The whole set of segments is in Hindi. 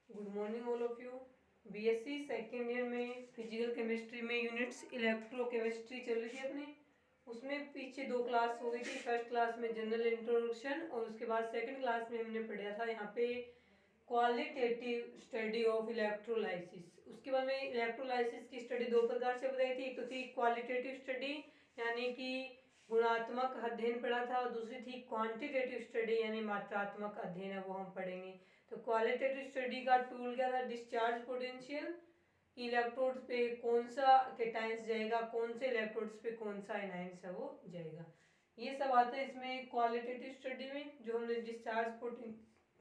Good morning all of you. BSc second year में फिजिकल केमिस्ट्री में यूनिट्स इलेक्ट्रोकेमिस्ट्री चल रही थी अपनी। उसमें पीछे 2 क्लास हो गई थी। फर्स्ट क्लास में जनरल इंट्रोडक्शन और उसके बाद सेकंड क्लास में हमने पढ़ा था यहाँ पे क्वालिटेटिव स्टडी ऑफ इलेक्ट्रोलाइसिस। उसके बाद में इलेक्ट्रोलाइसिस की स्टडी 2 प्रकार से बताई थी। एक तो थी क्वालिटेटिव स्टडी यानी कि गुणात्मक अध्ययन पढ़ा था, और दूसरी थी क्वांटिटेटिव स्टडी यानी मात्रात्मक अध्ययन है, वो हम पढ़ेंगे। तो क्वालिटेटिव स्टडी का टूल क्या था? डिस्चार्ज पोटेंशियल, इलेक्ट्रोड्स पे कौन सा केटाइंस जाएगा, कौन से इलेक्ट्रोड्स पे कौन सा एनाइंस है वो जाएगा, ये सब आता है इसमें क्वालिटेटिव स्टडी में, जो हमने डिस्चार्ज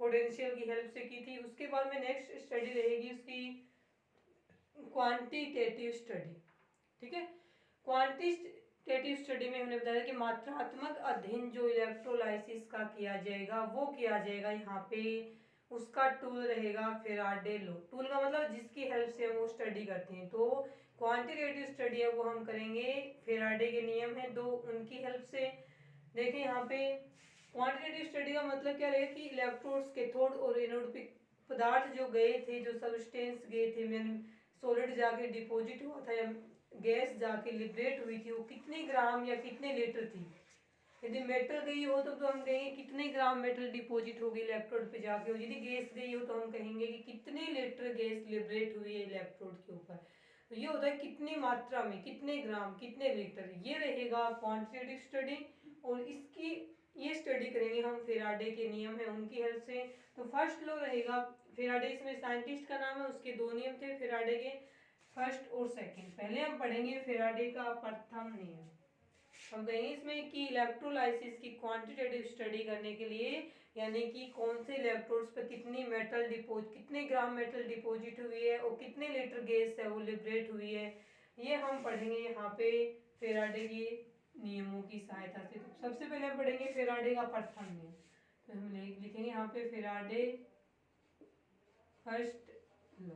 पोटेंशियल की हेल्प से की थी। उसके बाद में नेक्स्ट स्टडी रहेगी उसकी क्वांटिटेटिव स्टडी। ठीक है, क्वांटिटेटिव स्टडी में हमने बताया कि मात्रात्मक अध्ययन जो इलेक्ट्रोलाइसिस का किया जाएगा वो किया जाएगा यहाँ पे। उसका टूल रहेगा फेराडे लॉ। टूल का मतलब जिसकी हेल्प से हम वो स्टडी करते हैं। तो क्वांटिटेटिव स्टडी है वो हम करेंगे, फेराडे के नियम है 2, उनकी हेल्प से। देखिए यहाँ पे क्वांटिटेटिव स्टडी का मतलब क्या रहेगा कि इलेक्ट्रोड्स, कैथोड और एनोड पे पदार्थ जो गए थे, जो सबस्टेंस गए थे, मीन सॉलिड जाके डिपॉजिट हुआ था या गैस जाके लिबरेट हुई थी, वो कितने ग्राम या कितने लीटर थी। यदि मेटल गई हो तो हम कहेंगे कितने ग्राम मेटल डिपॉजिट होगी इलेक्ट्रोड पे जाके, और यदि गैस गई हो तो हम कहेंगे कि कितने लीटर गैस लिबरेट हुई है इलेक्ट्रोड के ऊपर। तो ये होता है कितनी मात्रा में, कितने ग्राम, कितने लीटर, ये रहेगा क्वांटिटेटिव स्टडी। और इसकी ये स्टडी करेंगे हम फेराडे के नियम है उनकी हेल्प से। तो फर्स्ट लॉ रहेगा फेराडे, इसमें साइंटिस्ट का नाम है, उसके 2 नियम थे फेराडे के, फर्स्ट और सेकंड। पहले हम पढ़ेंगे फेराडे का प्रथम नियम। हम कहेंगे इसमें कि इलेक्ट्रोलाइसिस की क्वांटिटेटिव स्टडी करने के लिए, यानी कि कौन से इलेक्ट्रोड्स पर कितनी मेटल डिपोजिट, कितने ग्राम मेटल डिपॉजिट हुई है और कितने लीटर गैस है वो लिबरेट हुई है, ये हम पढ़ेंगे यहाँ पे फेराडे के नियमों की सहायता से। तो सबसे पहले हम पढ़ेंगे फेराडे का प्रथम नियम। तो हम लिखेंगे यहाँ पे फेराडे फर्स्ट लॉ।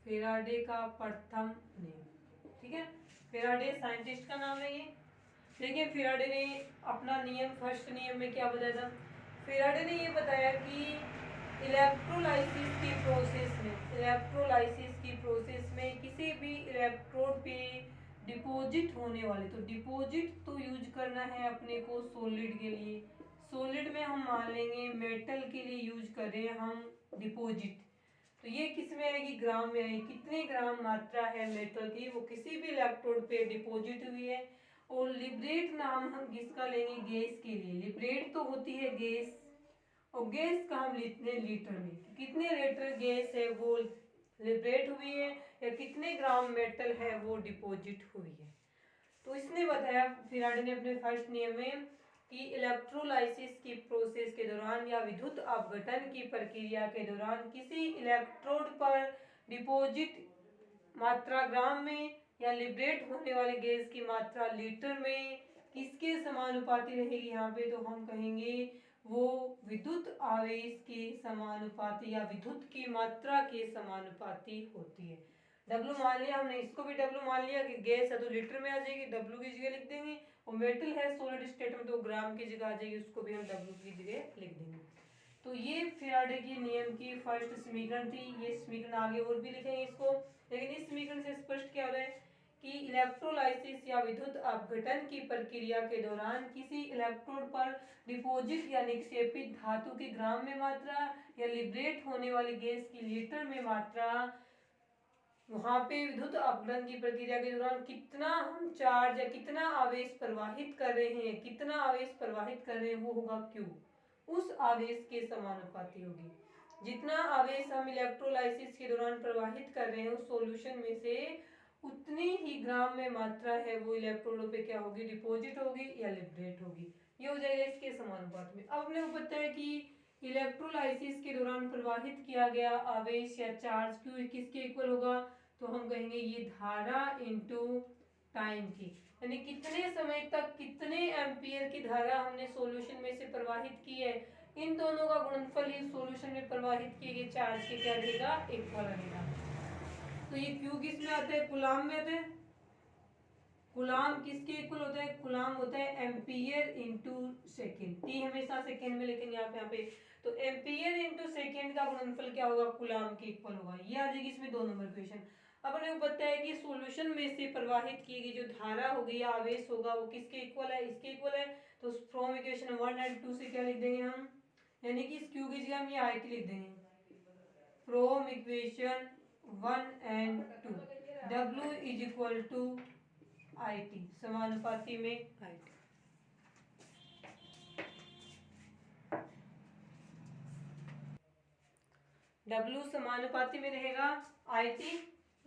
फेराडे का प्रथम नियम, ठीक है। फेराडे साइंटिस्ट का नाम है ये। देखिए फेराडे ने अपना नियम फर्स्ट नियम में क्या बताया था? फेराडे ने ये बताया कि इलेक्ट्रोलाइसिस की प्रोसेस में किसी भी इलेक्ट्रोड पे डिपॉजिट होने वाले, तो डिपॉजिट तो यूज करना है अपने को सॉलिड के लिए, सॉलिड में हम मान लेंगे मेटल के लिए यूज कर रहे हैं हम डिपॉजिट। तो ये किस में आएगी? ग्राम में आएगी। कितने ग्राम मात्रा है मेटल की, वो किसी भी इलेक्ट्रोड पे डिपॉजिट हुई है। और लिबरेट नाम हम किसका लेंगे? गैस के लिए। लिबरेट तो होती है गैस, और गैस का हम लिखते हैं लीटर में। कितने लीटर गैस है वो लिबरेट हुई है, या कितने ग्राम मेटल है वो डिपॉजिट हुई है। तो इसने बताया फेराडे ने अपने फर्स्ट नियम में कि इलेक्ट्रोलाइसिस की प्रोसेस के दौरान या विद्युत अपघटन की प्रक्रिया के दौरान किसी इलेक्ट्रोड पर डिपॉजिट मात्रा ग्राम में या लिबरेट होने वाले गैस की मात्रा लीटर में किसके समानुपाती रहेगी यहाँ पे? तो हम कहेंगे वो विद्युत आवेश के समानुपाती या विद्युत की मात्रा के समानुपाती होती है। डब्लू मान लिया हमने, इसको भी डब्लू मान लिया कि गैस है तो लीटर में आ जाएगी, डब्लू की जगह लिख देंगे। और मेटल है सॉलिड स्टेट में तो ग्राम की जगह आ जाएगी, उसको भी हम डब्लू की जगह लिख देंगे। तो ये फेराडे के नियम की फर्स्ट समीकरण थी। ये समीकरण आगे और भी लिखेंगे इसको, लेकिन इस समीकरण से स्पष्ट क्या हो रहा है कि इलेक्ट्रोलाइसिस या विद्युत अपघटन की प्रक्रिया के दौरान किसी इलेक्ट्रोड पर डिपॉजिट या निक्षेपित धातु की ग्राम में मात्रा या लिबरेट होने वाली गैस की लीटर में मात्रा, वहां पे विद्युत अपघटन की प्रक्रिया के दौरान कितना हम चार्ज या कितना आवेश प्रवाहित कर रहे हैं, कितना आवेश प्रवाहित कर रहे हैं, वो होगा Q, उस आवेश के समानुपाती होगी। जितना आवेश हम इलेक्ट्रोलाइसिस के दौरान प्रवाहित कर रहे हैं उस सॉल्यूशन में से, उतनी ही ग्राम में मात्रा है वो इलेक्ट्रोडों पे क्या होगी? डिपॉजिट होगी या लिबरेट होगी। ये हो जाएगा इसके समानुपात में। अब हमने को पता है कि इलेक्ट्रोलाइसिस के दौरान प्रवाहित किया गया आवेश या चार्ज Q किसके इक्वल होगा? तो हम कहेंगे ये धारा इनटू टाइम की, यानी कितने समय तक कितने एम्पियर की धारा हमने सॉल्यूशन में से प्रवाहित की है, इन दोनों का गुणनफल ही सॉल्यूशन में प्रवाहित किए गए चार्ज के क्या रहेगा? इक्वल रहेगा। तो ये Q किस में आता है? कूलाम में आता है। कूलाम किसके इक्वल होता है? कूलाम होता है एम्पियर इंटू सेकेंड। टी हमेशा सेकेंड में लिखेंगे आप यहाँ पे। तो एम्पियर इंटू सेकेंड का गुणनफल क्या होगा? कूलाम के इक्वल होगा। ये आ जाएगी इसमें 2 नंबर क्वेश्चन। अब हमें पता है कि सॉल्यूशन में से प्रवाहित की गई जो धारा होगी या आवेश होगा वो किसके इक्वल है? इसके इक्वल है। तो फ्रॉम इक्वेशन 1 एंड 2 से क्या लिख देंगे हम? यानी कि इस क्यू की जगह हम ये आई टी लिख देंगे। From equation 1 and 2 W is equal to I T, समानुपाती में आई टी। W समानुपाती में रहेगा आई टी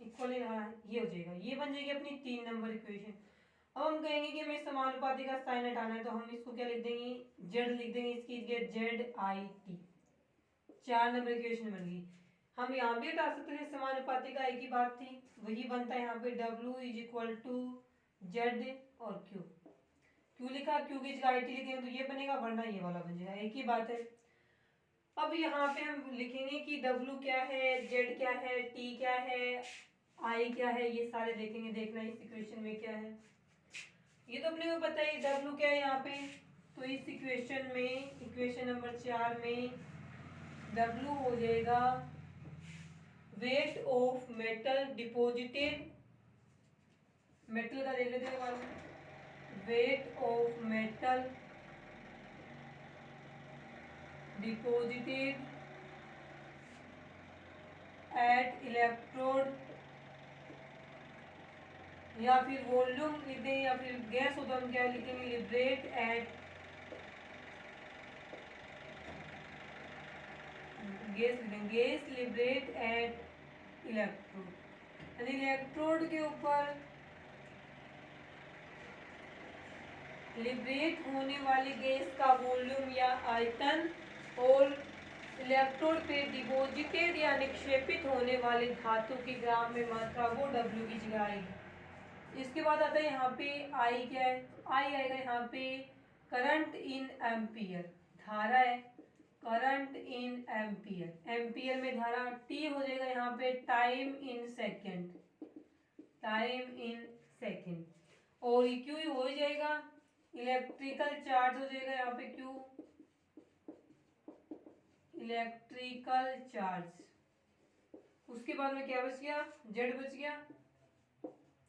इक्वल, ये हो जाएगा, ये बन जाएगी अपनी 3 नंबर इक्वेशन। अब हम कहेंगे कि हमें समानुपाती का साइन हटाना है, तो हम इसको क्या लिख देंगे? जेड लिख देंगे, इसकी Z I T. 4 number equation बन गई। हम यहाँ भी हटा सकते थे, समानुपाती का एक ही बात थी, वही बनता है यहाँ पे W is equal to Z और क्यू। क्यू लिखा, क्यू की जगह आई टी लिखेंगे तो ये बनेगा, वरना ये वाला बन जाएगा, एक ही बात है। अब यहाँ पे हम लिखेंगे कि W क्या है, Z क्या है, T क्या है, I क्या है, ये सारे देखेंगे। देखना इस इक्वेशन में क्या है, ये तो अपने को पता है W क्या है यहाँ पे। तो इस इक्वेशन में, इक्वेशन नंबर 4 में W हो जाएगा weight of metal deposited, metal का देख लेते हैं, weight of metal deposited at electrode, या फिर वॉल्यूम लिख दें, या फिर गैस हो तो हम क्या लिखेंगे? लिबरेट एट, गैस लिखेंगे, गैस लिबरेट एट इलेक्ट्रोड, यानी इलेक्ट्रोड के ऊपर लिबरेट होने वाली गैस का वॉल्यूम या आयतन, और इलेक्ट्रोड पे डिपोजिटेड या निक्षेपित होने वाली धातु की ग्राम में मात्रा, वो W की जगह आएगी। इसके बाद आता है यहाँ पे I क्या है? I आएगा यहाँ पे करंट इन एम्पियर, धारा है, करंट इन एम्पियर, एम्पियर में धारा। T हो जाएगा यहाँ पे time in second, time in second, और Q हो जाएगा इलेक्ट्रिकल चार्ज हो जाएगा यहाँ पे Q, इलेक्ट्रिकल चार्ज। उसके बाद में क्या बच गया? जेड बच गया,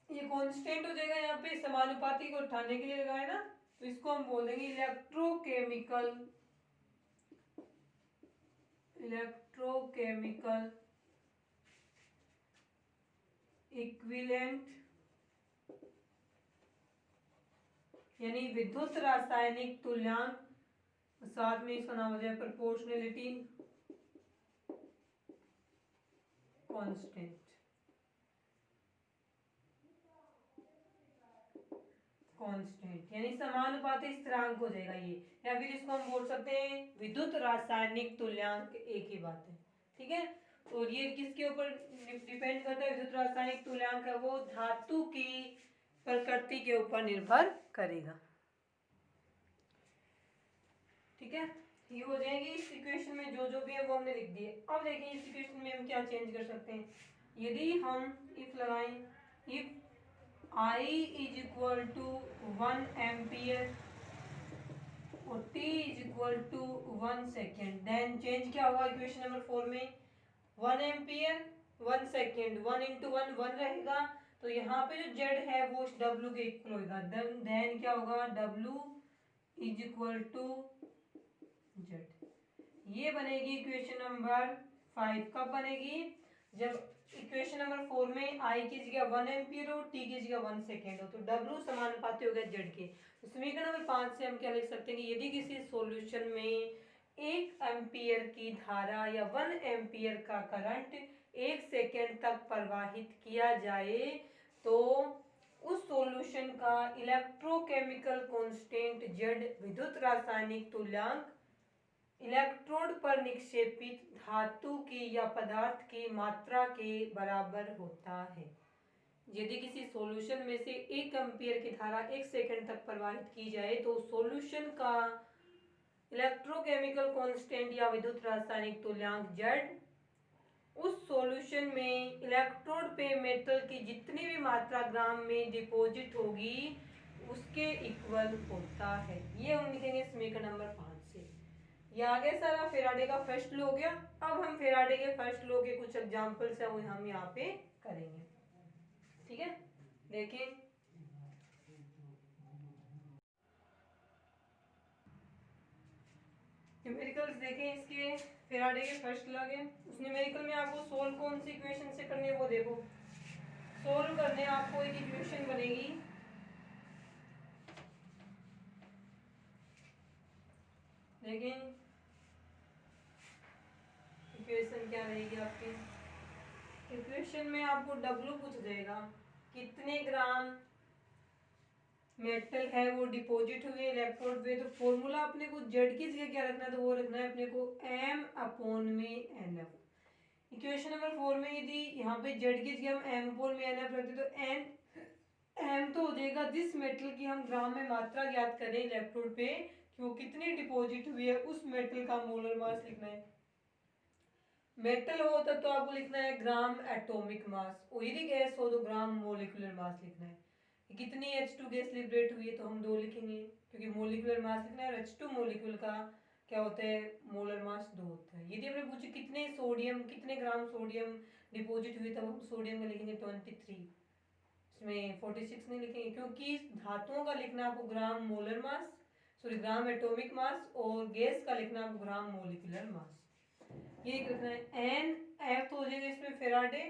ये कांस्टेंट हो जाएगा। यहाँ पे समानुपाती को उठाने के लिए लगाए ना, तो इसको हम बोल देंगे इलेक्ट्रोकेमिकल, इलेक्ट्रोकेमिकल इक्विवेलेंट, यानी विद्युत रासायनिक तुल्यांक, साथ में इसका नाम हो जाए प्रोपोर्शनलिटी कांस्टेंट, कांस्टेंट यानी समानुपाती स्थिरांक हो जाएगा ये, या फिर इसको हम बोल सकते हैं विद्युत रासायनिक तुल्यांक, एक ही बात है, ठीक है। और ये किसके ऊपर डिपेंड करता है? विद्युत रासायनिक तुल्यांक है वो धातु की प्रकृति के ऊपर निर्भर करेगा, ठीक है। ये हो जाएगी इस इक्वेशन में, जो जो भी है वो हमने लिख दिए। अब देखिए इस इक्वेशन में हम क्या चेंज कर सकते हैं। यदि हम इफ लगाएं, if I is equal to 1 ampere और T is equal to 1 second, then change क्या होगा इक्वेशन नंबर 4 में? 1 एम्पियर 1 सेकेंड, 1 इंटू 1 1 रहेगा, तो यहाँ पे जो Z है वो W के इक्वल होगा, देन क्या होगा? W is equal to Z। ये बनेगी इक्वेशन नंबर 5। कब बनेगी? जब इक्वेशन नंबर 4 में I की जगह 1 एम्पियर हो, T की जगह 1 सेकेंड हो, तो W समानुपाती हो गया Z के। तो समीकरण नंबर 5 से हम क्या लिख सकते हैं कि यदि किसी सॉल्यूशन में 1 एम्पियर की धारा या 1 एम्पियर का करंट 1 सेकेंड तक प्रवाहित किया जाए, तो उस सॉल्यूशन का इलेक्ट्रोकेमिकल कांस्टेंट Z, विद्युत रासायनिक तुल्यांक, इलेक्ट्रोड पर निक्षेपित धातु की या पदार्थ की मात्रा के बराबर होता है। यदि किसी सॉल्यूशन में से 1 एम्पियर की धारा 1 सेकंड तक प्रवाहित की जाए, तो सॉल्यूशन का इलेक्ट्रोकेमिकल कांस्टेंट या विद्युत रासायनिक तुल्यांक Z उस सॉल्यूशन में इलेक्ट्रोड पे मेटल की जितनी भी मात्रा ग्राम में डिपॉजिट होगी उसके इक्वल होता है। ये हम लिखेंगे समीकरण नंबर 5 से। ये आ गया सारा फेराडे का फर्स्ट लॉ हो गया। अब हम फेराडे के फर्स्ट लॉ के कुछ एग्जांपल्स है वो हम यहाँ पे करेंगे। ठीक है, देखिए न्यूमेरिकल्स देखें इसके। फेराडे के फर्स्ट लॉ के उस न्यूमेरिकल में आपको सोल्व कौन सी इक्वेशन से करनी है वो देखो। सोल्व करने आपको एक इक्वेशन बनेगी, लेकिन इक्वेशन क्या रहेगी आपकी। इक्वेशन में आपको W पूछ जाएगा कितने ग्राम मेटल है वो डिपॉजिट हुए इलेक्ट्रोड पे। तो फॉर्मूला अपने को जेड की जगह क्या रखना है, तो वो रखना है अपने को m अपॉन में nf। इक्वेशन नंबर 4 में यदि यहाँ पे जेड की जगह हम m अपॉन में nf रखते तो m तो हो जाएगा जिस मेटल की हम ग्राम में मात्रा ज्ञात करें इलेक्ट्रोड पे कि वो कितनी डिपॉजिट हुई है उस मेटल का मोलर मास लिखना है। मेटल हो तब तो आपको लिखना है ग्राम एटॉमिक मास, और यदि गैस हो तो ग्राम मोलिकुलर मास लिखना है। कितनी H2 गैस लिबरेट हुई है तो हम 2 लिखेंगे क्योंकि मोलिकुलर मास लिखना है और H2 मोलिक्यूल का क्या होता है मोलर मास 2 होता है। यदि हमने पूछे कितने सोडियम कितने ग्राम सोडियम डिपॉजिट हुई तब हम सोडियम का लिखेंगे 23, इसमें 46 नहीं लिखेंगे क्योंकि धातुओं का लिखना आपको ग्राम molar mass sorry gram atomic mass और गैस का लिखना आपको ग्राम मोलिकुलर मास। ये रखना है। एन एफ तो हो जाएगा इसमें फेराडे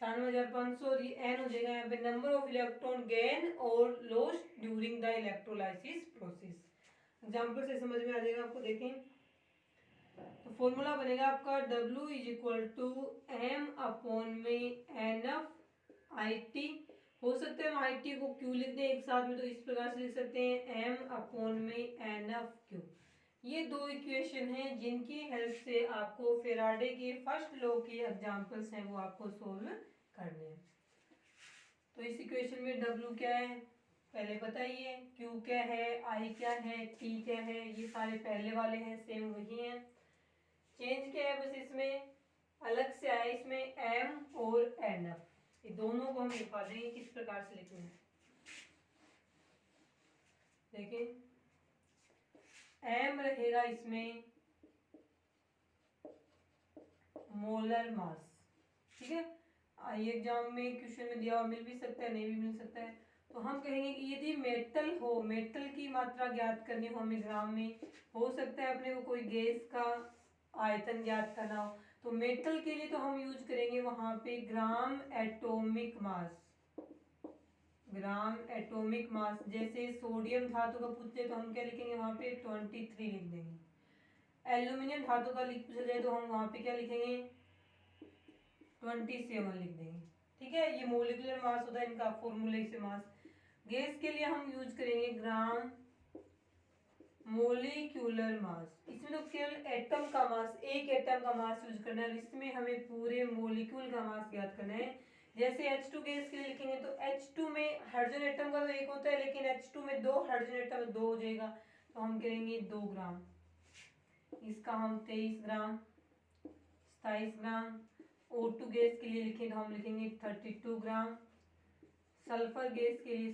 96,500 और ये एन हो जाएगा यहाँ पे नंबर ऑफ इलेक्ट्रॉन गेन और lost during the electrolysis process. Example से समझ में आ जाएगा आपको। देखें तो फॉर्मूला बनेगा आपका W is equal to M upon में एन एफ आई टी। हो सकता है हम आई टी को क्यू लिख दें एक साथ में, तो इस प्रकार से लिख सकते हैं एम अपॉन में एन एफ क्यू। ये दो इक्वेशन हैं जिनकी हेल्प से आपको फेराडे के फर्स्ट लॉ के एग्जांपल्स हैं वो आपको सोल्व करने हैं। तो इस इक्वेशन में W क्या है पहले बताइए, Q क्या है, I क्या है, T क्या है, ये सारे पहले वाले हैं सेम वही हैं। चेंज क्या है बस इसमें अलग से आया इसमें M और NF, ये दोनों को हम लिखवा देंगे किस प्रकार से लिखना है। देखिए M रहेगा इसमें मोलर मास, ठीक है। आई एग्जाम में क्वेश्चन में दिया हुआ मिल भी सकता है नहीं भी मिल सकता है। तो हम कहेंगे कि यदि मेटल हो, मेटल की मात्रा ज्ञात करनी हो हमें ग्राम में, हो सकता है अपने को कोई गैस का आयतन ज्ञात करना हो, तो मेटल के लिए तो हम यूज करेंगे वहां पे gram atomic mass. Gram atomic mass जैसे सोडियम धातु का पूछते तो हम क्या लिखेंगे वहां पे 23 लिख देंगे। एल्यूमिनियम धातु का पूछा जाए तो हम वहां पे क्या लिखेंगे 27 लिख देंगे, ठीक है। ये मोलिकुलर मास होता है इनका फॉर्मूले से मास। गैस के लिए हम यूज करेंगे ग्राम मोलिकुलर मास। इसमें तो केवल एटम का मास, एक एटम का मास यूज करना है, इसमें हमें पूरे मोलिक्यूल का मास ज्ञात करना है। जैसे H2 गैस के लिए लिखेंगे तो H2 में हाइड्रोजन एटम का तो एक होता है लेकिन H2 में 2 हाइड्रोजन एटम 2 हो जाएगा, तो हम करेंगे 2 ग्राम। इसका हम 23 ग्राम 27 ग्राम। O2 गैस के लिए लिखें तो हम लिखेंगे 32 ग्राम। सल्फर गैस के लिए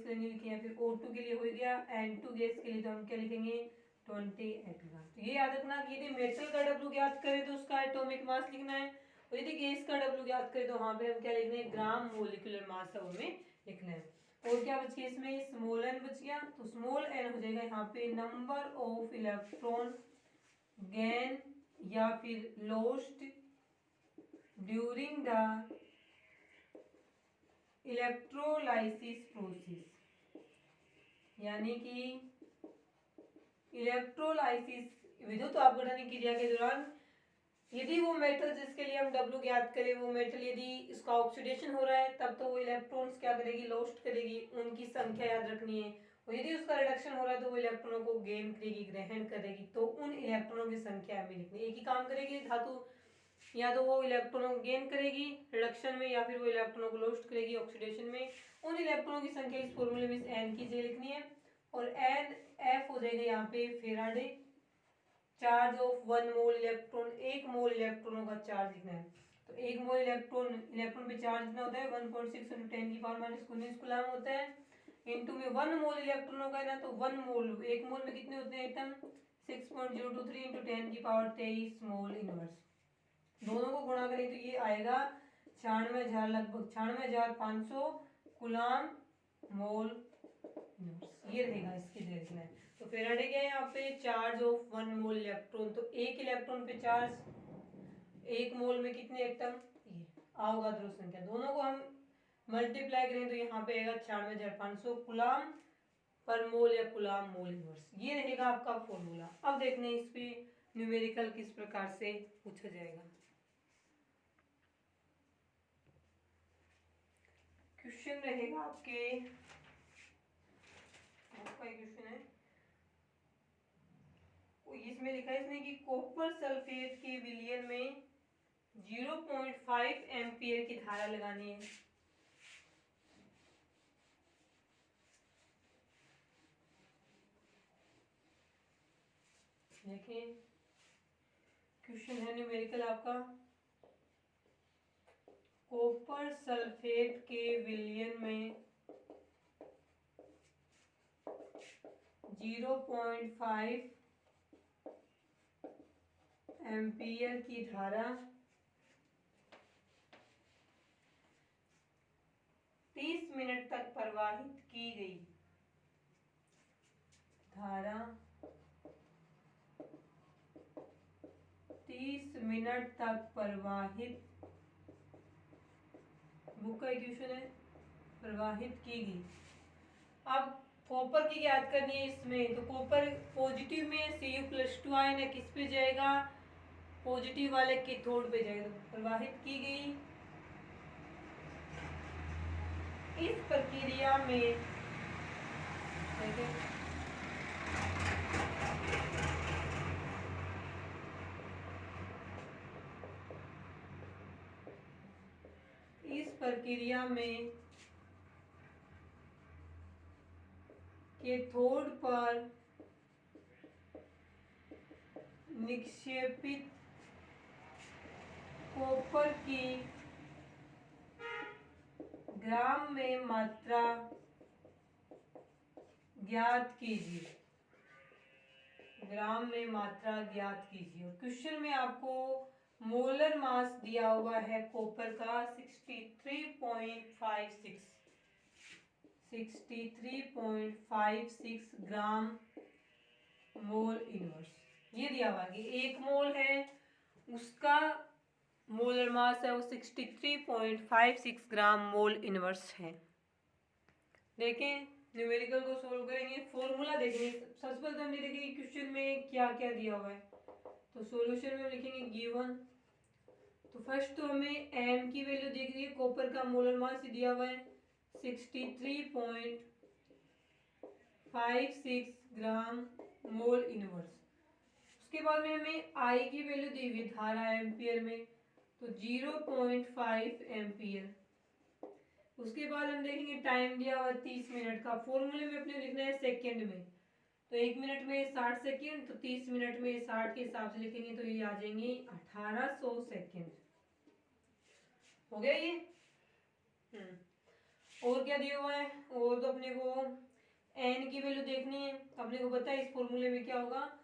नहीं लिखे हैं, फिर O2 के लिए हो गया। N2 गैस के लिए तो हम क्या लिखेंगे 28 ग्राम। तो ये याद रखना कि यदि मेटल का W ज्ञात करें तो उसका एटॉमिक मास लिखना है, और यदि गैस का W ज्ञात करें तो वहां पे हम क्या लिखना है ग्राम मोलिकुलर मास है उनमें लिखना है। और क्या बच गया इसमें स्मॉल n बच गया, तो स्मॉल n हो जाएगा यहाँ पे नंबर ऑफ इलेक्ट्रॉन गेन या फिर lost during the electrolysis process, यानी कि इलेक्ट्रोलाइसिस विद्युत अपघटन क्रिया के दौरान यदि वो मेटल जिसके लिए हम W ज्ञात करें वो मेटल यदि इसका ऑक्सीडेशन हो रहा है तब तो वो इलेक्ट्रॉन्स क्या करेगी लॉस्ट करेगी, उनकी संख्या याद रखनी है। और यदि उसका रिडक्शन हो रहा है तो वो इलेक्ट्रॉनों को गेन करेगी ग्रहण करेगी, तो उन इलेक्ट्रॉनों की संख्या हमें लिखनी है। एक ही काम करेगी धातु, या तो वो इलेक्ट्रॉनों को गेन करेगी रिडक्शन में या फिर वो इलेक्ट्रॉनों को लॉस्ट करेगी ऑक्सीडेशन में। उन इलेक्ट्रॉनों की संख्या इस फॉर्मूले में n की जगह लिखनी है, और n f हो जाएगा यहाँ पे Faraday charge of 1 mole electron, 1 मोल इलेक्ट्रॉनों का चार्ज लिखना है। तो 1 मोल इलेक्ट्रॉन पे चार्ज कितना होता है 1.6 × 10⁻⁻19 कूलम होता है। इनटू में 1 मोल इलेक्ट्रॉन होगा ना, तो 1 मोल 1 मोल में कितने होते हैं एटम 6.023 × 10⁻23 मोल इनवर्स। दोनों को गुणा करें तो ये आएगा 96,000 लगभग 96,500 कूलम मोल इनवर्स। ये रहेगा इसकी डायरेक्शन है। तो फेराडे क्या है यहाँ पे चार्ज ऑफ 1 मोल इलेक्ट्रॉन, तो 1 इलेक्ट्रॉन पे चार्ज 1 मोल में कितने एटम, ये आओगा ध्रुव संख्या। दोनों को हम मल्टीप्लाई करें तो यहाँ पे आएगा 96,500 कूलम पर मोल या कूलम मोल इनवर्स। ये रहेगा आपका फॉर्मूला। अब देखते हैं इस पे न्यूमेरिकल किस प्रकार से पूछा जाएगा। क्वेश्चन रहेगा आपका क्वेश्चन है इसमें लिखा है इसने कि कॉपर सल्फेट के विलयन में 0.5 एम्पियर की धारा लगानी है। देखिए क्वेश्चन है न्यूमेरिकल आपका, कॉपर सल्फेट के विलयन में 0.5 एम्पियर की धारा 30 मिनट तक प्रवाहित की गई। धारा 30 मिनट तक प्रवाहित, बुक का क्वेश्चन है, प्रवाहित की गई। अब कॉपर की याद करनी है इसमें, तो कॉपर पॉजिटिव में Cu+2 आयन है, किस पे जाएगा पॉजिटिव वाले कैथोड पे जाएगा। तो प्रवाहित की गई इस प्रक्रिया में कैथोड पर निक्षेपित कॉपर की ग्राम में मात्रा ज्ञात कीजिए। ग्राम में मात्रा ज्ञात कीजिए। क्वेश्चन में आपको मोलर मास दिया हुआ है कॉपर का 63.56 ग्राम मोल इनवर्स। ये दिया हुआ है कि 1 मोल है उसका मोलर मास है वो 63.56 ग्राम मोल इनवर्स है। देखें न्यूमेरिकल को सोल्व करेंगे, फॉर्मूला देखेंगे। सबसे पहले तो हमने देखेंगे क्वेश्चन में क्या क्या दिया हुआ है, तो सॉल्यूशन में लिखेंगे गिवन। तो फर्स्ट तो हमें m की वैल्यू देख रही है, कॉपर का मोलर मास दिया हुआ है 63.56 ग्राम मोल इनवर्स। उसके बाद में हमें I की वैल्यू दी हुई धारा एम्पियर में, तो 0.5 एम्पियर। उसके बाद हम देखेंगे टाइम दिया हुआ 30 मिनट का, फॉर्मूले में अपने लिखना है सेकंड में, तो 1 मिनट में 60 सेकंड, तो 30 मिनट में 60 के हिसाब से लिखेंगे तो ये आ जाएंगे 1800 सेकंड। हो गया ये। और क्या दिया हुआ है, और तो अपने को n की वैल्यू देखनी है। अपने को पता है इस फॉर्मूले में क्या होगा,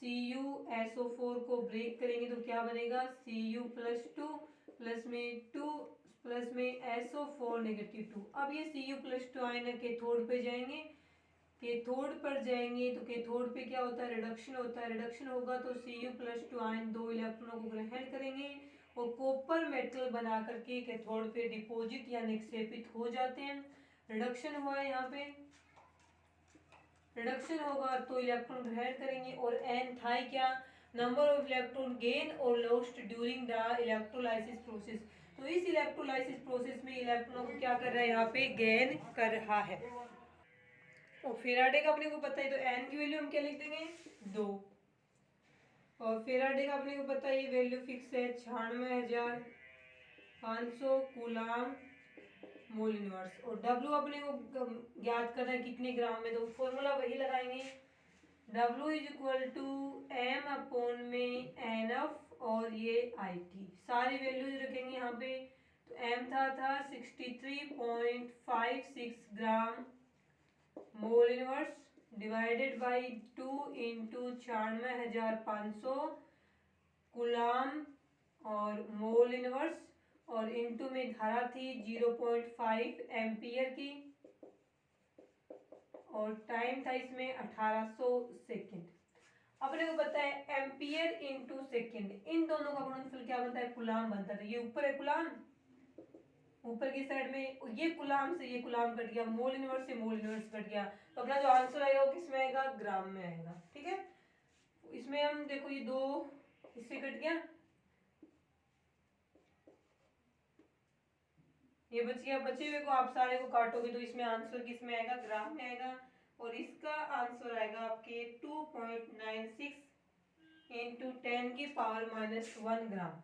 CuSO4 को ब्रेक करेंगे तो क्या बनेगा Cu+2 प्लस में 2 प्लस में SO4 -2। अब ये Cu+2 आयन कैथोड पे जाएंगे, कैथोड पर जाएंगे तो कैथोड पे क्या होता है रिडक्शन होता है। रिडक्शन होगा तो Cu+2 आयन 2 इलेक्ट्रॉनों को ग्रहण करेंगे और कॉपर मेटल बना करके कैथोड पे डिपॉजिट या निक्षेपित हो जाते हैं। रिडक्शन हुआ है यहाँ पे, रिडक्शन होगा तो इलेक्ट्रॉन ग्रहण करेंगे। और n था क्या, नंबर ऑफ इलेक्ट्रॉन गेन और lost during the electrolysis process. तो इस इलेक्ट्रोलाइसिस प्रोसेस में इलेक्ट्रॉनों को क्या कर रहा है यहाँ पे गेन कर रहा है। और फेराडे का अपने को पता है, तो n की वैल्यू हम क्या लिख देंगे 2। और फेराडे का अपने को पता है ये वैल्यू फिक्स है 96,500 कूलम मोल इनवर्स। और W अपने को ज्ञात करना है कितने ग्राम में, तो फॉर्मूला वही लगाएंगे W = m/n और ये IT, सारी वैल्यूज रखेंगे यहाँ पे। तो m था 63.56 gram mole inverse divided by 2 into 96,500 coulomb और मोल इनवर्स, और इंटू में धारा थी 0.5 एम्पियर की, और टाइम था इसमें 1800 सेकेंड। अपने को पता है एम्पियर इंटू सेकेंड, इन दोनों का गुणनफल क्या बनता है, कुलाम बनता है। तो ये ऊपर है कुलाम, ऊपर की साइड में ये कुलाम से ये कुलाम कट गया, मोल इनवर्स से मोल इनवर्स कट गया, तो अपना जो आंसर आएगा वो किस में आएगा, ग्राम में आएगा। ठीक है, इसमें हम देखो ये 2 इससे कट गया, ये बच गया, बचे हुए को आप सारे को काटोगे तो इसमें आंसर किस में आएगा, ग्राम में आएगा। और इसका आंसर आएगा आपके 2.96 इंटू 10 की पावर -1 ग्राम।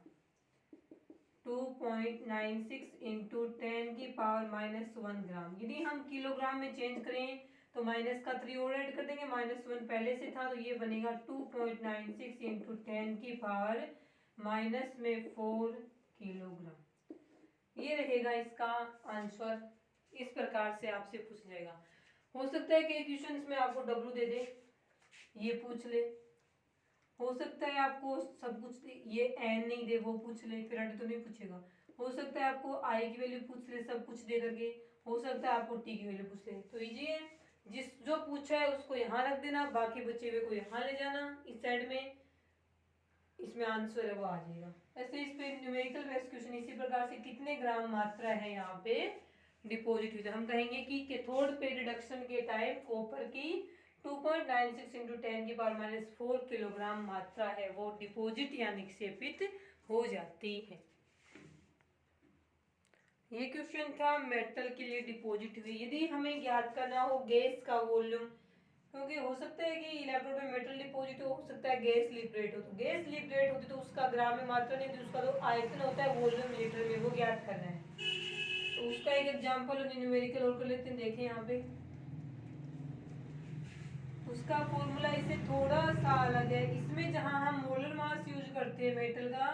2.96 इंटू 10 की पावर -1 ग्राम। यदि हम किलोग्राम में चेंज करें तो माइनस का 3 और ऐड कर देंगे, -1 पहले से था, तो ये बनेगा 2.96 इंटू 10 की पावर -4 किलोग्राम। ये रहेगा इसका आंसर। इस प्रकार से आपसे पूछ जाएगा। हो सकता है कि क्वेश्चंस में आपको W दे दे, ये पूछ ले, हो सकता है आपको सब कुछ दे, ये N नहीं दे, वो पूछ ले, फिर तो नहीं पूछेगा। हो सकता है आपको I की वैल्यू पूछ ले सब कुछ दे करके, हो सकता है आपको T की वैल्यू पूछ ले। तो इजी है, जिस जो पूछा है उसको यहाँ रख देना, बाकी बचे हुए को यहाँ ले जाना इस साइड में, इसमें आंसर है वो आ जाएगा। ऐसे इस पे न्यूमेरिकल बेस्ड क्वेश्चन इसी प्रकार से कितने ग्राम मात्रा है यहाँ पे डिपॉजिट हुई, तो हम कहेंगे कि कैथोड पे रिडक्शन के टाइम कॉपर की 2.96 इंटू 10 की पावर -4 किलोग्राम मात्रा है वो डिपॉजिट या निक्षेपित हो जाती है। ये क्वेश्चन था मेटल के लिए डिपॉजिट हुई। यदि हमें ज्ञात करना हो गैस का वॉल्यूम, क्योंकि हो सकता है कि इलेक्ट्रोड में मेटल डिपॉजिट हो सकता है गैस लिबरेट हो, तो गैस लिबरेट होती तो उसका ग्राम में मात्रा नहीं, तो उसका जो आयतन होता है वॉल्यूम लीटर में, वो ज्ञात करना है। तो उसका एक एग्जांपल न्यूमेरिकल और कर लेते हैं, देखें यहाँ पे उसका फॉर्मूला इससे थोड़ा सा अलग है। इसमें जहां हम मोलर मास यूज करते हैं मेटल का,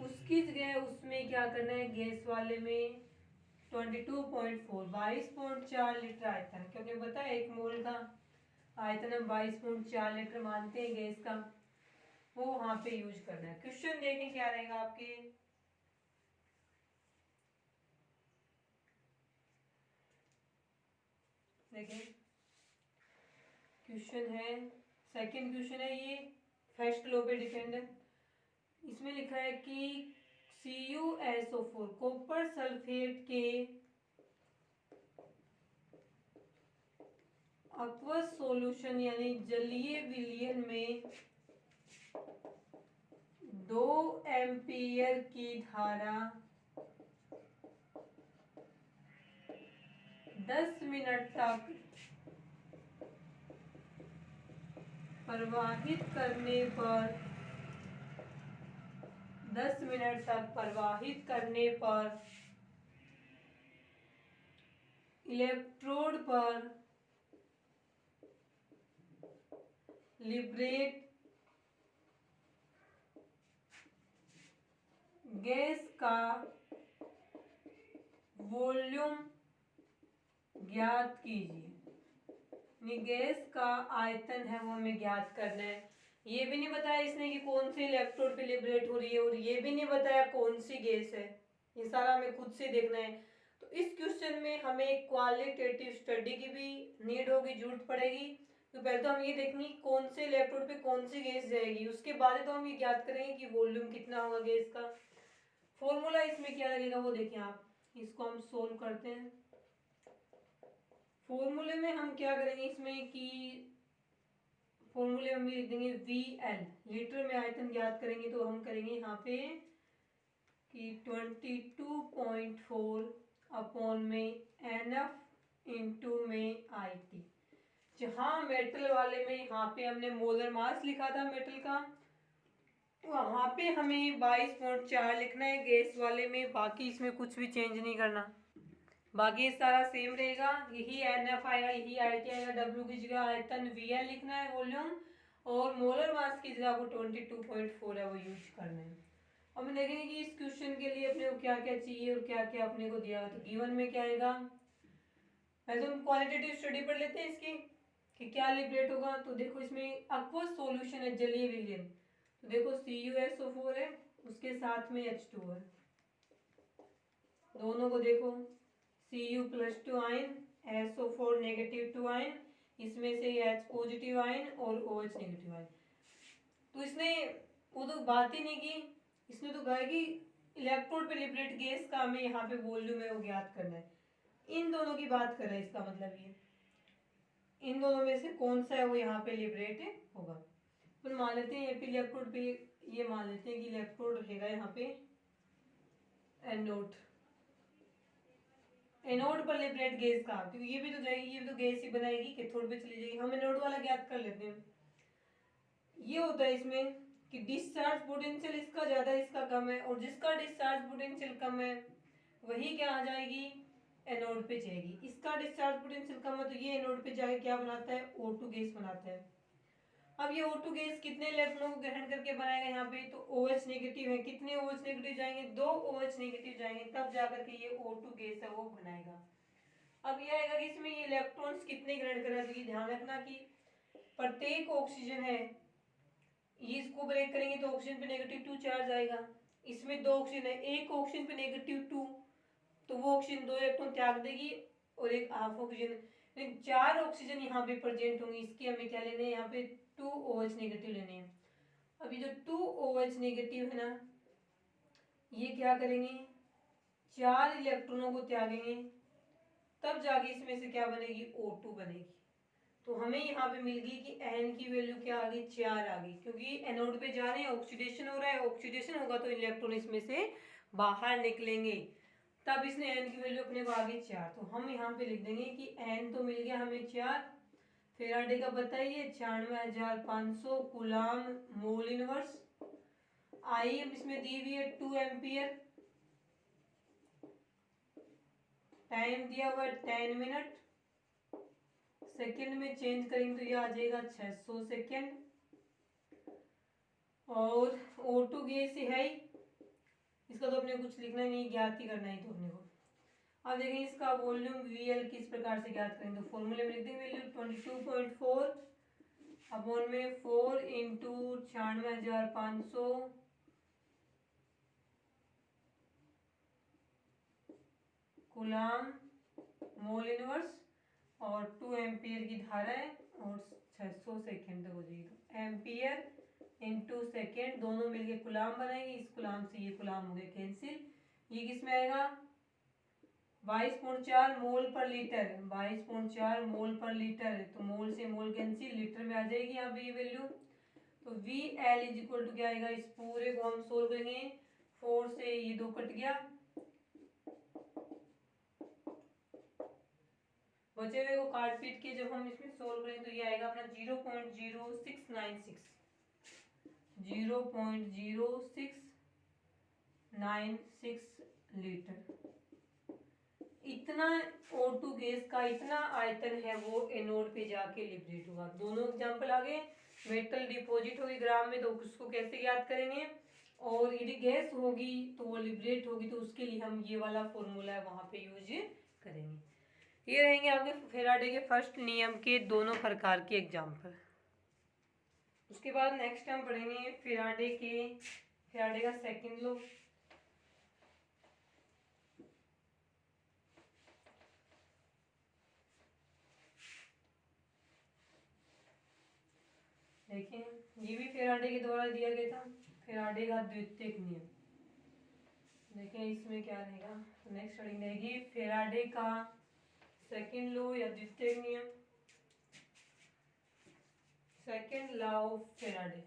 उसकी जगह उसमें क्या करना है, गैस वाले में 22.4 लीटर आयतन, क्योंकि पता है एक मोल का आयतन हम 22.4 लीटर मानते हैं गैस का, वो वहां पे यूज करना है। क्वेश्चन देखें क्या रहेगा आपके, देखें क्वेश्चन है, सेकंड क्वेश्चन है, ये फर्स्ट लॉ पे डिपेंड है। इसमें लिखा है कि CuSO4 कॉपर सल्फेट के एक्वस सॉल्यूशन यानी जलीय विलयन में 2 एम्पियर की धारा 10 मिनट तक प्रवाहित करने पर 10 मिनट तक प्रवाहित करने पर इलेक्ट्रोड पर लिबरेट गैस का वॉल्यूम ज्ञात कीजिए। गैस का आयतन है वो हमें ज्ञात करना है। ये भी नहीं बताया इसने कि कौन सी इलेक्ट्रोड पे लिबरेट हो रही है, और ये भी नहीं बताया कौन सी गैस है, ये सारा हमें खुद से देखना है। तो इस क्वेश्चन में हमें क्वालिटेटिव स्टडी की भी नीड होगी, जरूरत पड़ेगी। तो पहले तो हम ये देखेंगे कौन से इलेक्ट्रोड पे कौन सी गैस जाएगी, उसके बाद तो हम ये ज्ञात करेंगे कि वॉल्यूम कितना होगा गैस का। फॉर्मूला इसमें क्या लगेगा वो देखें आप, इसको हम सोल्व करते हैं। फॉर्मूले में हम क्या करेंगे इसमें कि फॉर्मूले में लिख देंगे VL, लीटर में आयतन ज्ञात करेंगे, तो हम करेंगे यहाँ पे कि 22.4 अपॉन में NF इंटू में IT। जहाँ मेटल वाले में यहाँ पे हमने मोलर मास लिखा था मेटल का, वहाँ पे हमें 22.4 लिखना है गैस वाले में, बाकी इसमें कुछ भी चेंज नहीं करना, बाकी सारा सेम रहेगा। यही NF आएगा, यही IT आएगा, W की जगह आयतन VL लिखना है वॉल्यूम, और मोलर मास की जगह आपको 22.4 है वो यूज करना है। अब हम देखेंगे कि इस क्वेश्चन के लिए अपने को क्या क्या चाहिए और क्या क्या अपने को दिया हुआ। तो गिवन में क्या आएगा, पहले तो हम क्वालिटेटिव स्टडी पढ़ लेते हैं इसकी कि क्या लिबरेट होगा। तो देखो इसमें एक्वस सॉल्यूशन है, जलीय विलयन। तो देखो CuSO4 है, उसके साथ में H2 है, दोनों को देखो Cu+2 आयन, SO4 -2 आयन, इसमें से H पॉजिटिव आयन और OH नेगेटिव आयन। तो इसने वो तो बात ही नहीं की, इसने तो कहा कि इलेक्ट्रोड पे लिबरेट गैस का हमें यहाँ पे वॉल्यूम है वो ज्ञात करना है। इन दोनों की बात कर रहा है, इसका मतलब ये इन दोनों में से कौन सा है वो यहाँ पे लिबरेट होगा। तो मान लेते हैं ये इलेक्ट्रोड पे, ये मान लेते हैं कि इलेक्ट्रोड रहेगा यहाँ पे एनोड, एनोड पर लिबरेट गैस का, क्योंकि ये भी तो जाएगी, ये भी तो गैस ही बनाएगी, कैथोड पे चली जाएगी। हम एनोड वाला ज्ञात कर लेते हैं। ये होता है इसमें कि डिस्चार्ज पोटेंशियल इसका ज्यादा इसका कम है, और जिसका डिस्चार्ज पोटेंशियल कम है वही क्या आ जाएगी, एनोड पे जाएगी। इसका डिस्चार्ज पोटेंशियल कम है तो ये एनोड पे जाके क्या बनाता है, O2 गैस बनाता है। अब ये O2 गैस कितने इलेक्ट्रॉनों को ग्रहण करके बनाएगा यहाँ पे, तो OH नेगेटिव है, कितने OH नेगेटिव जाएंगे, 2 OH नेगेटिव जाएंगे, तब जाकर के ये O2 गैस है वो बनाएगा। अब ये आएगा कि इसमें ये इलेक्ट्रॉन्स कितने ग्रहण कर रहा है, तो ये ध्यान रखना कि प्रत्येक ऑक्सीजन है, ये इसको ब्रेक करेंगे तो ऑक्सीजन पे -2 चार्ज आएगा। इसमें 2 ऑक्सीजन है, एक ऑक्सीजन पे -2, तो वो ऑक्सीजन 2 इलेक्ट्रॉन त्याग देगी और एक हाफ ऑक्सीजन, लेकिन 4 ऑक्सीजन यहाँ पे प्रेजेंट होंगे। इसके हमें क्या लेने हैं, यहाँ पे 2 OH नेगेटिव लेने हैं। अभी जो 2 OH नेगेटिव है ना, ये क्या करेंगे, 4 इलेक्ट्रॉनों को त्यागेंगे, तब जाके इसमें से क्या बनेगी, O2 बनेगी। तो हमें यहाँ पे मिल गई कि N की वैल्यू क्या आ गई, 4 आ गई, क्योंकि एनोड पे जा रहे हैं, ऑक्सीडेशन हो रहा है, ऑक्सीडेशन होगा तो इलेक्ट्रॉन इसमें से बाहर निकलेंगे, तब इसने N की वैल्यू अपने को आ गई 4। तो हम यहाँ पे लिख देंगे कि N तो मिल गया हमें 4, फेराडे का बताइए 96,500 कूलाम मोल इनवर्स। आई इसमें दी हुई है 2 एम्पियर, टाइम दिया हुआ है 10 मिनट, सेकंड में चेंज करेंगे तो ये आ जाएगा 600 सेकंड। और O2 गैस है ही, इसका तो अपने कुछ लिखना नहीं, ज्ञात ही करना ही तो अपने को। अब देखें इसका वॉल्यूम VL किस प्रकार से ज्ञात करेंगे, तो फॉर्मूले में लिख देंगे वैल्यू 22.4 अपॉन में 4 इंटू 96,500 कूलाम मोल इनवर्स, और 2 एम्पियर की धारा है और 600 सेकेंड तक हो जाएगी। तो एम्पियर इंटू सेकेंड दोनों मिलके कूलाम बनाएंगे, इस कूलाम से ये कूलाम हो गए कैंसिल। ये किस में आएगा, 22.4 मोल पर लीटर, 22.4 मोल पर लीटर, तो मोल से मोल कैंसिल, लीटर में आ जाएगी यहाँ पे ये वैल्यू। तो VL इज इक्वल टू क्या आएगा, इस पूरे को हम सोल्व करेंगे, 4 से ये 2 कट गया, बचे हुए को काट पीट के जब हम इसमें सोल्व करेंगे तो ये आएगा अपना 0.0696, 0.0696 लीटर। इतना O2 गैस का इतना आयतन है वो एनोड पे जाके लिबरेट होगा। दोनों एग्जांपल आ गए, मेटल डिपॉजिट होगी ग्राम में तो उसको कैसे याद करेंगे, और यदि गैस होगी तो वो लिबरेट होगी, तो उसके लिए हम ये वाला फॉर्मूला है वहां पे यूज करेंगे। ये रहेंगे आपके फेराडे के फर्स्ट नियम के दोनों प्रकार के एग्जाम्पल। उसके बाद नेक्स्ट हम पढ़ेंगे फेराडे का सेकंड लॉ। देखिए ये भी फेराडे के द्वारा दिया गया था, फेराडे का द्वितीयक नियम। देखिए इसमें क्या रहेगा, नेक्स्ट पढ़ेंगे रहेगी फेराडे का सेकंड लॉ या द्वितीयक नियम, second law of Faraday.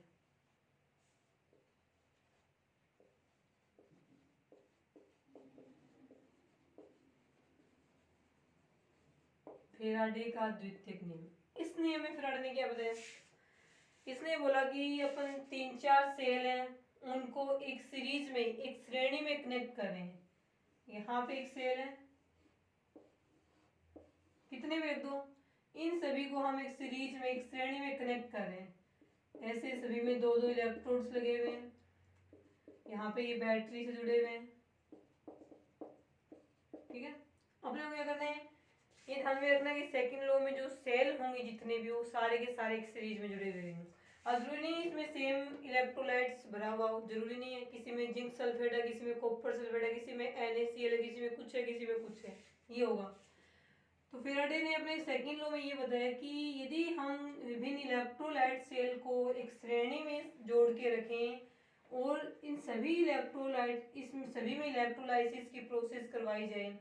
Faraday का द्वितीयक नियम, इस नियम में फेराडे ने क्या बताया, इसने बोला कि अपन 3-4 सेल हैं, उनको एक सीरीज में एक श्रेणी में कनेक्ट कर रहे हैं। यहाँ पे एक सेल है, कितने में, 2, इन सभी को हम एक सीरीज में एक श्रेणी में कनेक्ट कर रहे हैं। ऐसे सभी में दो दो इलेक्ट्रोड्स लगे हुए हैं। यहाँ पे ये बैटरी से जुड़े हुए हैं, ठीक है। अपने को क्या करना है, ये ध्यान में रखना है कि सेकंड लॉ में जो सेल होंगे जितने भी, वो सारे के सारे एक सीरीज में जुड़े हुए हैं। अब जरूरी नहीं है इसमें सेम इलेक्ट्रोलाइट्स भरा हुआ हो, जरूरी नहीं है। किसी में जिंक सल्फेट है, किसी में कॉपर सल्फेट है, किसी में NaCl है, किसी में कुछ है, किसी में कुछ है, ये होगा। तो फेराडे ने अपने सेकंड लॉ में ये बताया कि यदि हम विभिन्न इलेक्ट्रोलाइट सेल को एक श्रेणी में जोड़ के रखें और इन सभी इलेक्ट्रोलाइट, इसमें सभी में इलेक्ट्रोलाइसिस की प्रोसेस करवाई जाए,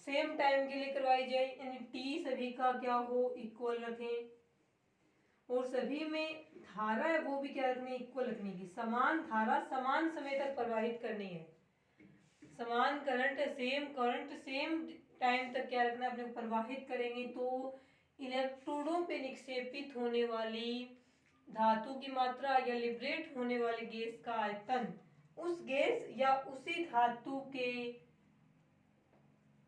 सेम टाइम के लिए करवाई जाए, यानी टी सभी का क्या हो, इक्वल रखें, और सभी में धारा है वो भी क्या रखनी, इक्वल रखनी की, समान धारा समान समय तक प्रवाहित करनी है, समान करंट सेम टाइम तक क्या रखना है, अपने प्रवाहित करेंगे तो इलेक्ट्रोडों पे निक्षेपित होने वाली धातु की मात्रा या लिबरेट होने वाली गैस का आयतन उस गैस या उसी धातु के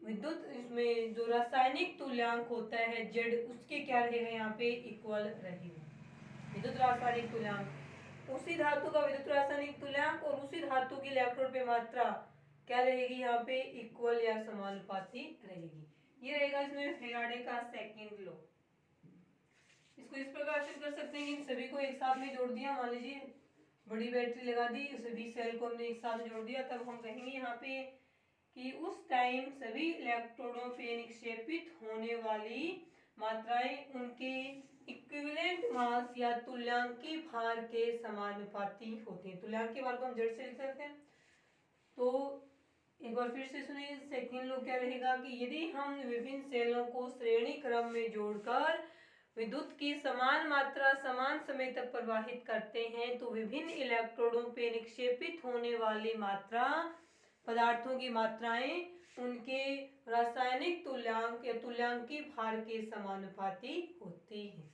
विद्युत इसमें जो रासायनिक तुल्यांक होता है जेड, उसके क्या रहेगा, यहाँ पे इक्वल रहेगा। विद्युत रासायनिक तुल्यांक, उसी धातु का विद्युत रासायनिक तुल्यांक और उसी धातु की इलेक्ट्रोड पे मात्रा क्या रहेगी, यहाँ पे इक्वल या समानुपाती रहेगी। ये रहेगा इसमें फेराडे का सेकंड लॉ। इसको इस प्रकार से कर सकते हैं कि इन सभी को एक साथ में जोड़ दिया, मान लीजिए बड़ी बैटरी लगा दी, सभी सेल को हमने एक साथ जोड़ दिया, तब हम कहेंगे यहाँ पे कि उस टाइम सभी इलेक्ट्रोडों पे निक्षेपित होने वाली मात्राएं उनके इक्विवेलेंट मास या तुल्यांकी भार के समानुपाती होती हैं। तुल्यांकी भार को हम जेड से लिख सकते हैं। तो एक बार फिर से सुनिए, सेकंड लॉ क्या रहेगा कि यदि हम विभिन्न सेलों को श्रेणी क्रम में जोड़कर विद्युत की समान मात्रा समान समय तक प्रवाहित करते हैं तो विभिन्न इलेक्ट्रोडों पे निक्षेपित होने वाली मात्रा, पदार्थों की मात्राएं उनके रासायनिक तुल्यांक या तुल्यांकी भार के समानुपाती होती हैं।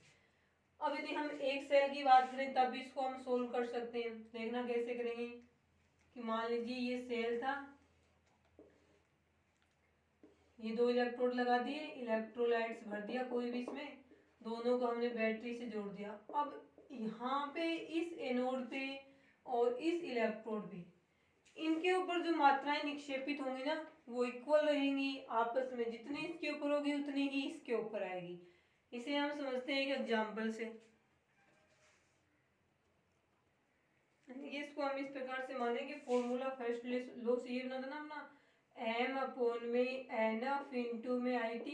अब यदि हम एक सेल की बात करें तब इसको हम सोल्व कर सकते हैं। देखना कैसे करेंगे कि मान लीजिए ये सेल था, ये दो इलेक्ट्रोड लगा दिए, इलेक्ट्रोलाइट्स भर दिया कोई भी इसमें, दोनों को हमने बैटरी से जोड़ दिया। अब यहाँ पे इस एनोड पे और इस इलेक्ट्रोड पे, इनके ऊपर जो मात्राएं निक्षेपित होंगी ना वो इक्वल रहेंगी आपस में, जितनी इसके ऊपर होगी उतनी ही इसके ऊपर आएगी। इसे हम समझते हैं एक एग्जाम्पल से। इसको हम इस प्रकार से मानेंगे, फॉर्मूला फर्स्ट लॉ से ये बना देना अपना, m अपॉन में nf इंटू में it।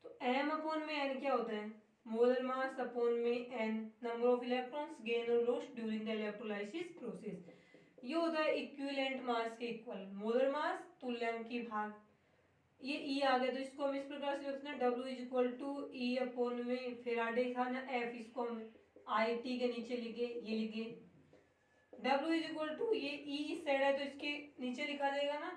तो m अपॉन में n क्या होता है, मोलर मास अपॉन में n number of electrons gain और lost during the electrolysis process. ये होता है इक्विवेलेंट मास के इक्वल, मोलर मास तुल्यांकी भार। ये E आ गया तो इसको हम इस प्रकार से लिखते हैं, W is equal to E upon में फेराडे था ना F, इसको हम IT के नीचे लिखे, ये लिखे W इज इक्वल टू, ये E इस साइड है तो इसके नीचे लिखा जाएगा ना,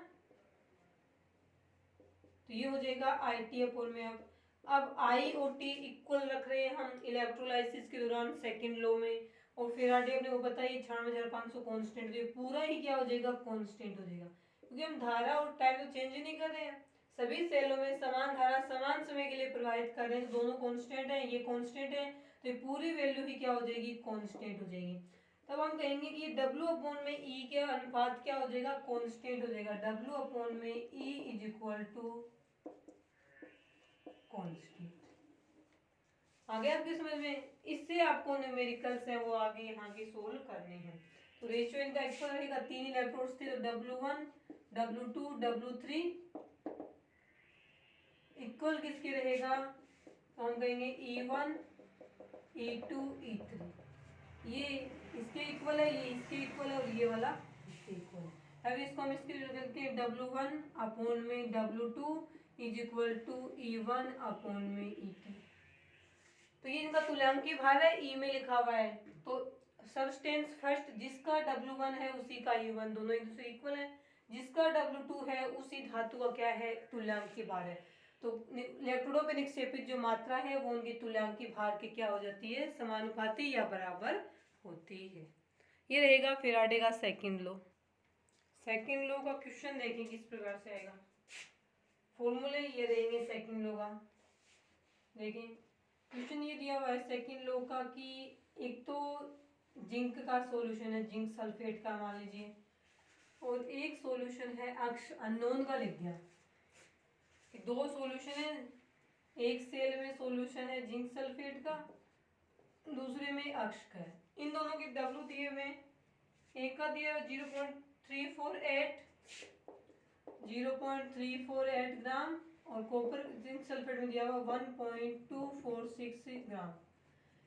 तो ये हो जाएगा IT अपॉन में। अब I और T इक्वल रख रहे हैं हम इलेक्ट्रोलाइसिस के दौरान सेकंड लॉ में, और फेराडे अपने को पता है 96,500 कांस्टेंट, तो पूरा ही क्या हो जाएगा, कांस्टेंट हो जाएगा, क्योंकि हम धारा और टाइम तो चेंज ही नहीं कर रहे हैं, सभी सेलों में समान धारा समान समय के लिए प्रवाहित कर रहे हैं, तो दोनों कांस्टेंट है, ये कांस्टेंट है, तो ये पूरी वैल्यू ही क्या हो जाएगी, कांस्टेंट हो जाएगी। तब हम कहेंगे कि W अपॉन में E के अनुपात क्या हो जाएगा, कांस्टेंट हो जाएगा। W अपॉन में E is equal to constant. आगे आपकी समझ में, इससे आपको न्यूमेरिकल्स है वो आगे यहाँ के सोल्व करने हैं। तो रेशियो इनका इक्वल रहेगा, 3 इलेक्ट्रोड्स थे तो W1 W2 W3 इक्वल किसके रहेगा, तो हम कहेंगे E1 E2 E3, ये इसके इक्वल है, ये इसके इक्वल है और ये वाला इसके इक्वल है। अब इसको हम इसके लिए करते हैं, W1 अपॉन में W2 is equal to E1 upon में E2। तो ये इनका तुल्यांकी भार है, ई में लिखा हुआ है, तो सबस्टेंस फर्स्ट जिसका W1 है उसी का E1, दोनों एक दूसरे इक्वल है, जिसका W2 है उसी धातु का क्या है, तुल्यांकी भार है। तो इलेक्ट्रोडों पे निक्षेपित जो मात्रा है वो उनकी तुल्यांकी भार की क्या हो जाती है, समानुपाती या बराबर होती है। ये रहेगा फेराडे का सेकंड लॉ। सेकंड लॉ का क्वेश्चन देखें किस प्रकार से आएगा। फॉर्मूले ये रहेंगे सेकंड लॉ का, देखें क्वेश्चन ये दिया हुआ है सेकंड लॉ का कि एक तो जिंक का सॉल्यूशन है, जिंक सल्फेट का मान लीजिए, और एक सॉल्यूशन है अक्ष अननोन का लिख दिया कि दो सॉल्यूशन है, एक सेल में सॉल्यूशन है जिंक सल्फेट का, दूसरे में अक्ष का है। इन दोनों के डब्ल्यू दिए हुए, एक का दिया 0.348 ग्राम और कॉपर जिंक सल्फेट में दिया हुआ 1.246 ग्राम।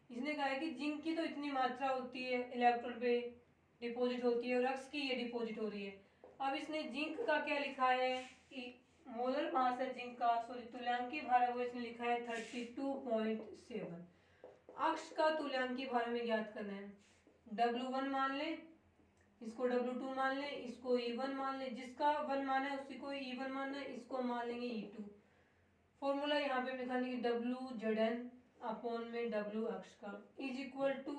इसने कहा है कि जिंक की तो इतनी मात्रा होती है, इलेक्ट्रोड पे डिपॉजिट होती है, और अक्ष की ये डिपॉजिट हो रही है। अब इसने जिंक का क्या लिखा है कि मोलर मास है जिंक का, सॉरी तुल्यांकी भार है वो इसने लिखा है 32.7। अक्ष का तुल्यांकी भार में ज्ञात करना है। W1 मान ले, इसको W2 मान ले, इसको E1 मान ले, जिसका 1 माना है उसी को E1 मानना है, इसको मान लेंगे E2। फॉर्मूला यहाँ पे लिखा नहीं, W जड़न अपॉन में W अक्ष का is equal to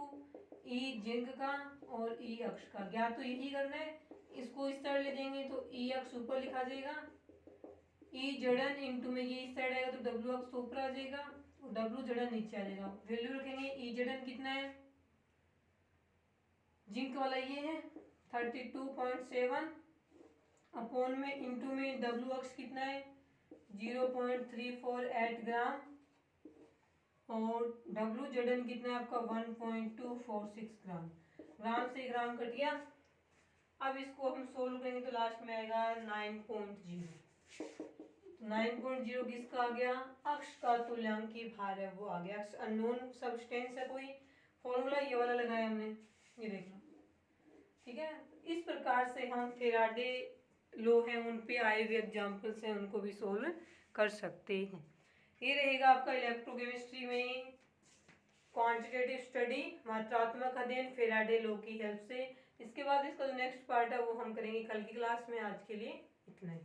E zinc का और E अक्ष का। ज्ञात तो यही करना है, इसको इस साइड ले जाएंगे तो E अक्ष ऊपर लिखा जाएगा, E जड़न इंटू में ये इस साइड आएगा तो W अक्ष ऊपर आ जाएगा और W जड़न नीचे आ जाएगा। वैल्यू रखेंगे, E जड़न कितना है, जिंक वाला ये है 32.7 अपॉन में इंटू में W अक्ष कितना है 0.348 ग्राम और W जड़न कितना है आपका 1.246 ग्राम। ग्राम से ग्राम कट गया। अब इसको हम सोल्व करेंगे तो लास्ट में आएगा 9.0। 9.0 किसका आ गया, अक्ष का तुल्यांकी भार है वो आ गया। अक्ष अननोन सब्सटेंस है कोई, फॉर्मूला ये वाला लगाया हमने, ये देख लो, ठीक है। इस प्रकार से हम फेराडे लो हैं उन पे आए हुए एग्जाम्पल्स हैं उनको भी सोल्व कर सकते हैं। ये रहेगा आपका इलेक्ट्रोकेमिस्ट्री में क्वांटिटेटिव स्टडी, मात्रात्मक अध्ययन फेराडे लो की हेल्प से। इसके बाद इसका जो नेक्स्ट पार्ट है वो हम करेंगे कल की क्लास में। आज के लिए इतना ही।